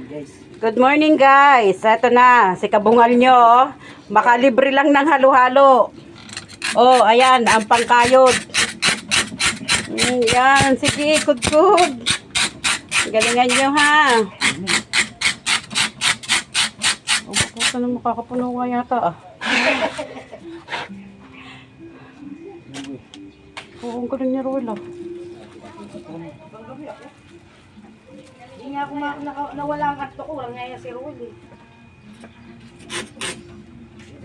Good morning guys. Ito na, si kabungal nyo. Oh. Makalibre lang ng halo-halo. Oh, ayan, ang pangkayod. Yan, sige, good. Galingan nyo ha. Oh, puta na makakapuno nga yata ah. Oo, ang galing niya Roel ah. Hindi nga ako nawala ang karto ko. Wala nga yan si Roel eh.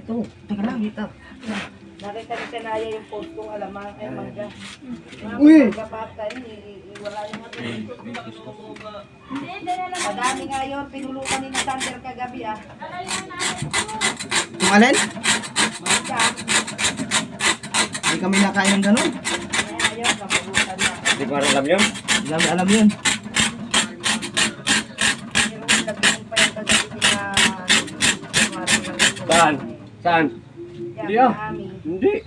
Ito, teka lang dito. Nakita ni Senaya yung post kong alamang ay mangga. Uy! Mangga pata yun, wala naman ito. Madami nga yun, pinulukan ni Sander kagabi ah. Yung alin? Mangga. Hindi kami nakain ng ganun. Ayun, napulutan na. Hindi ko alam yun. Hindi namin alam yun. Si Roel, nabigyan pa yung kagabi na Saan? Saan? Hindi ah. Hindi.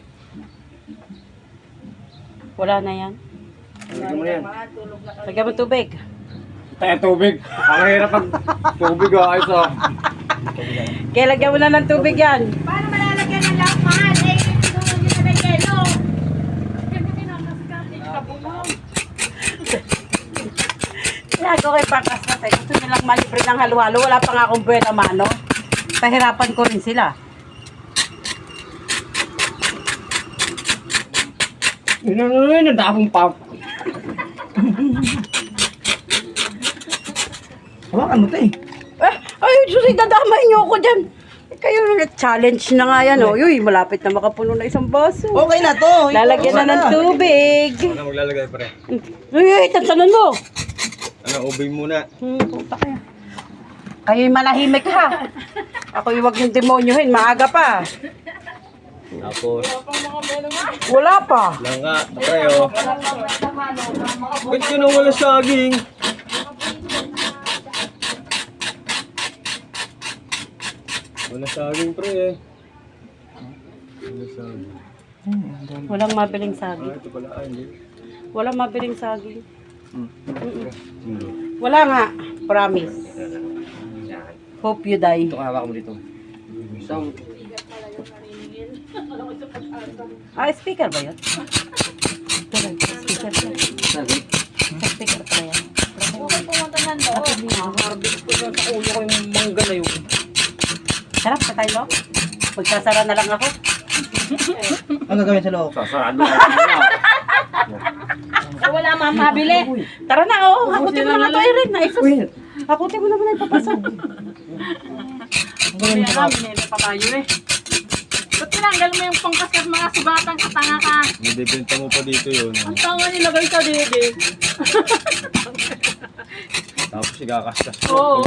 Wala na yan. Lagyan mo na yan. Lagyan mo tubig. Tayo tubig. Ang hirap pag tubig ah. Ayos ah. Kaya lagyan mo na ng tubig yan. Paano malalagyan ng lahat mahal? Eh, tulog nyo na may kelo. Kaya ako kay Pangkas natin. Gusto nilang malibre ng halo-halo. Wala pa nga akong buwena mano. Pahirapan ko rin sila. Yun, nadapong pa. Hawakan mo ito eh. Ay, susi, dadamay niyo ako dyan. Kayo challenge na nga yan. Oh. Uy, malapit na makapuno na isang baso. Okay na to. Lalagyan na ng tubig. Ano maglalagay pre? Uy, tantanan mo. Ano, ubay muna. Puta kayo. Kayo'y malahimik ha. Ako'y huwag yung demonyohin. Maaga pa. Tapos, Wala pa. langka. Pre oh. Ba't yun ang wala saging? Wala saging pre eh. Wala saging. Walang mabiling saging. Ito pala hindi. Walang mabiling saging. Hindi. Wala nga. Promise. Hope you die. Ito hawak mo dito. Isang. Ah, speaker ba yun? Speaker pa. Saging. Sa speaker pa yan. Harvest ko lang sa ulo ko yung mangga na yun. Sarap pa tayo. Magsasara na lang ako. Ang gagawin sa loob. Sasarado na. Wala mamabili. Tara na, oh. Hakutin mo naman ito, Erin. Ay, sus. Hakutin mo naman ay papasok. Hindi alam, binili pa tayo eh. Ba't tinanggal mo yung pangkaskas mga sugatang katanga ka? Nabibenta mo pa dito yun. Ang tanga nilagay sa dede. Tapos ikakaskas mo. Oo.